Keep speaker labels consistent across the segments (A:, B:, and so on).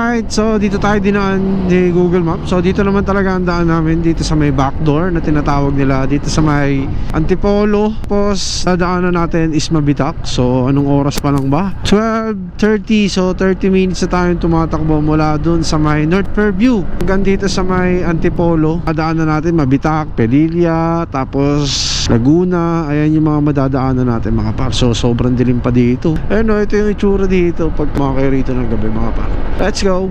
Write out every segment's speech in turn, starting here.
A: Alright, so dito tayo dinaan ni Google Maps. So dito naman talaga ang daan namin, dito sa may backdoor na tinatawag nila, dito sa may Antipolo. Tapos dadaanan natin is Mabitak. So anong oras pa lang ba? 12:30. So 30 minutes na tayong tumatakbo mula dun sa may North Fairview hanggang dito sa may Antipolo. Dadaanan natin Mabitak, Pelilla, tapos Laguna. Ayan yung mga madadaanan natin mga par. So sobrang dilim pa dito. Ayun o, ito yung itsura dito pag mga kayo rito ng gabi mga par. Let's go!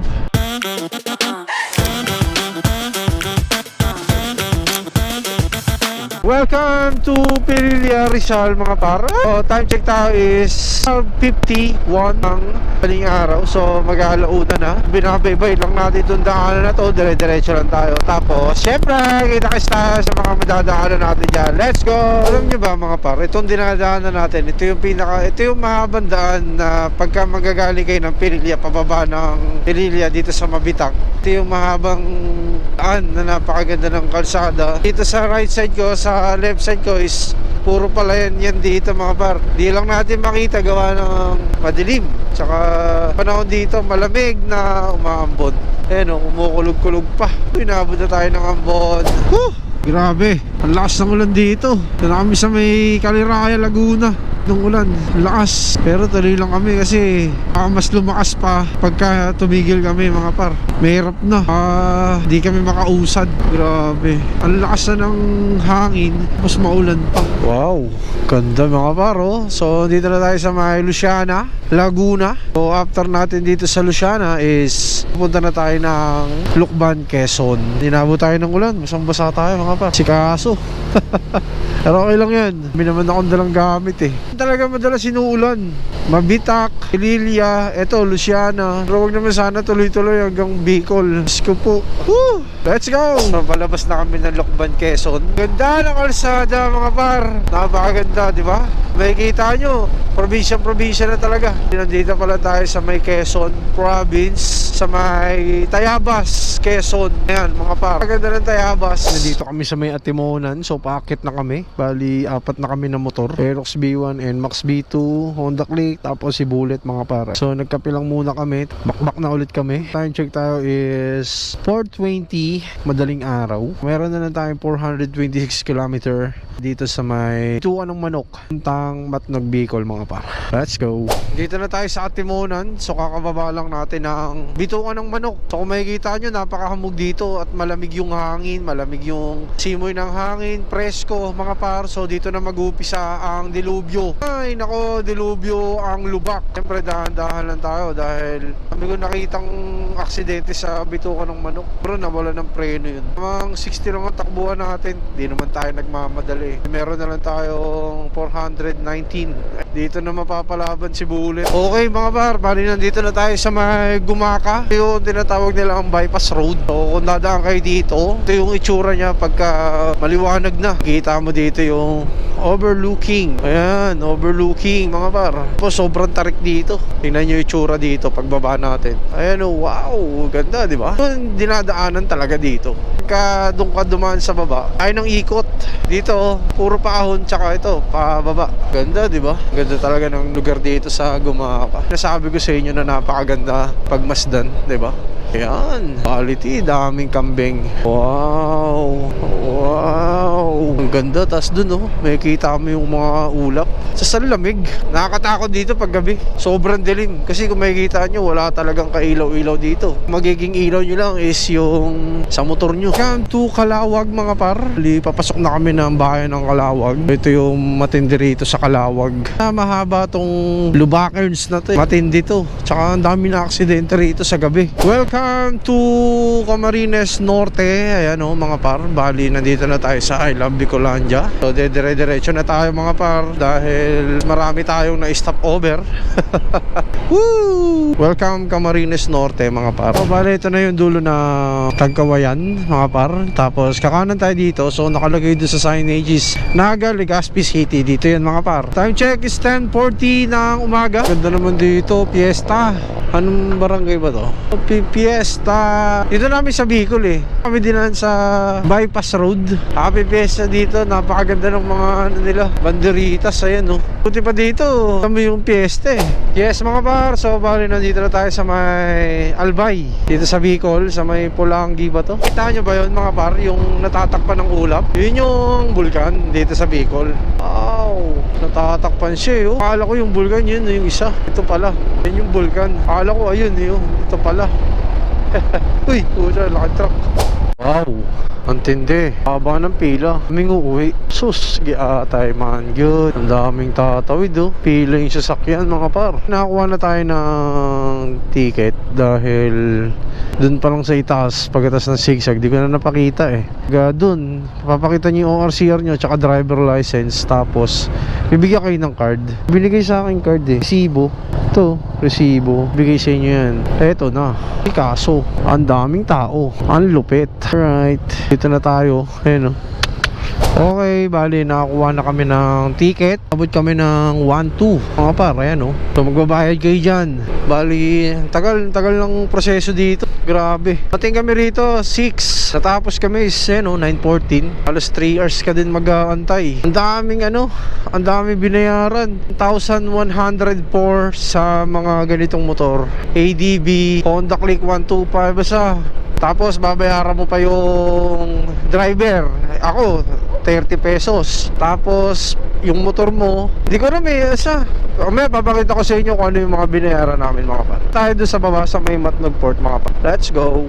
A: Welcome to Pelilla, Rizal mga par. So, time check tayo is 12:51 ng paling araw. So mag-aalauna na. Binabaybay lang natin itong daanan na to. Dire-diretso lang tayo. Tapos syempre kita-kits tayo sa mga madadaanan natin dyan. Let's go! Alam nyo ba mga par, itong dinadaanan natin, ito yung mahabang daan na pagka magagaling kayo ng Pelilla, pababa ng Pelilla dito sa Mabitak. Ito yung mahabang daan na napakaganda ng kalsada. Dito sa right side ko, sa left side ko is puro palayan yan dito mga par. Di lang natin makita gawa ng madilim. Tsaka panahon dito malamig na umaambon. Ayan o, kumukulog-kulog pa. Inabot na tayo ng ambon. Grabe, ang lakas ng ulan dito. Ito na kami sa may Caliraya, Laguna. Nung ulan, lakas. Pero tuloy lang kami kasi mas lumakas pa pagka tumigil kami mga par. Mahirap na, di kami makausad. Grabe, ang lakas na ng hangin, mas maulan pa. Wow, ganda mga par oh. So dito na tayo sa may Luciana, Laguna. So after natin dito sa Luciana is pupunta na tayo ng Lucban, Quezon. Dinabo tayo ng ulan, basang-basa tayo mga par. Sikaso. Pero okay lang yan, may naman akong dalang gamit eh. Talaga madalas sinuulan. Mabitak, Pelilla, eto Luciana. Pero huwag naman sana tuloy-tuloy hanggang Bicol. Diyos ko po. Woo! Let's go! So, palabas na kami ng Lucban, Quezon. Ganda ng kalsada mga par. Napakaganda, di ba? May kita nyo, probinsya na talaga. Nandito pala tayo sa may Quezon Province, sa may Tayabas, Quezon. Ayan mga par, ganda ng Tayabas. Nandito kami sa may Atimonan. So paakit na kami. Bali, 4 na kami na motor. Aerox B1 and Max B2, Honda Click, tapos si Bullet mga par. So nagkape lang muna kami. Bakbak na ulit kami. Time check tayo is 4:20, madaling araw. Meron na lang tayong 426 km dito sa may Bituan ng Manok, puntang Matnog, Bicol mga par. Let's go! Dito na tayo sa Atimonan. So kakababa lang natin ng Bituan ng Manok. So kung makikita nyo, napakahamog dito at malamig yung hangin, malamig yung simoy ng hangin, presko mga par. So dito na mag-upisa ang dilubyo. Ay nako, dilubyo ang lubak. Siyempre dahan-dahan lang tayo dahil kami ko nakitang aksidente sa Bituan ng Manok. Pero nawala ng preno yun. Namang 60 lang ang takbuhan natin. Di naman tayo nagmamadali. Meron na lang tayong 419. Dito na mapapalaban si Bullet. Okay mga par, bali nandito na tayo sa may Gumaka. Yung tinatawag nila ang bypass road. So kung dadaan kayo dito, ito yung itsura niya pagka maliwanag na. Kita mo dito yung overlooking. Ayan, overlooking mga par. Po, sobrang tarik dito. Tingnan nyo yung itsura dito pagbaba natin. Ayan oh, wow, ganda di ba? Yung dinadaanan talaga dito. Pagka doon ka dumaan sa baba, ay nang ikot. Dito oh, puro paahon tsaka ito, pababa. Ganda di ba? Ganda talaga ng lugar dito sa Gumaka. Nasabi ko sa inyo na napakaganda pagmasdan, di ba? Ayan, quality, daming kambing. Wow, wow, ang ganda. Tas dun oh, may kita mo yung mga ulap. Sa lamig, nakakatakot dito pag gabi. Sobrang dilim, kasi kung makikita nyo, wala talagang kailaw-ilaw dito. Magiging ilaw nyo lang is yung sa motor nyo. Come to Calawag mga par. Papasok na kami ng bayan ng Calawag. Ito yung matindi rito sa Calawag. Mahaba tong Lubakers na to. Matindi to. Tsaka ang dami na aksidente rito sa gabi. Welcome to Camarines Norte. Ayan o mga par, bali nandito na tayo sa I Love Bicolandia. So dire-diretso na tayo mga par dahil marami tayong na-stop over. Woo! Welcome Camarines Norte mga par. So bali ito na yung dulo na Tagkawayan mga par. Tapos kakanan tayo dito. So nakalagay doon sa signages Naga, Legazpi City. Dito yun mga par. Time check is 10:40 ng umaga. Ganda naman dito, Fiesta. Anong barangay ba to? Fiesta. Dito namin sa Bicol eh. Kami dinaan sa Bypass Road. Happy Fiesta dito. Napakaganda ng mga ano nila, banderitas. Ayan oh. Buti pa dito, kami yung fiesta eh. Yes mga par, so bali nandito na tayo sa may Albay. Dito sa Bicol, sa may Pulangi ba to? Kita nyo ba yun mga par, yung natatakpan ng ulap? Yun yung bulkan dito sa Bicol. Wow, natatakpan siya eh. Akala ko yung bulkan yun, yung isa. Ito pala, yun yung bulkan. Akala ko ayun yun, ito pala. Uy, puta, laki truck. Wow, ang tindi. Haba ng pila. Kaming uuwi. Sus, giatay man. Good. Ang daming tatawid oh. Pila yung sasakyan mga par. Nakakuha na tayo ng ticket dahil dun pa lang sa itaas pagkatas ng zigzag. Di ko na napakita eh. Dun, papakita nyo yung ORCR nyo tsaka driver license. Tapos, bibigyan kayo ng card. Binigay sa akin card eh. Resibo. Ito, resibo. Bigay sa inyo yan. Eto na. Kaso, ang daming tao. Ang lupit. Alright, dito na tayo. Ayun o. Okay, bali nakakuha na kami ng ticket. Abot kami ng 1-2 mga par, ayan o. So magbabayad kayo dyan. Bali, tagal ng proseso dito. Grabe. Mating kami rito 6. Natapos kami is 9:14. Halos 3 hours ka din mag-aantay. Ang daming ang daming binayaran. 1,104 sa mga ganitong motor. ADB, Honda Click 125 basta. Tapos babayaran mo pa yung driver. Ako 30 pesos. Tapos yung motor mo, hindi ko na may isa. May papakita ko sa inyo kung ano yung mga binayaran namin mga pa. Tayo doon sa baba sa may Matnog Port mga pa. Let's go.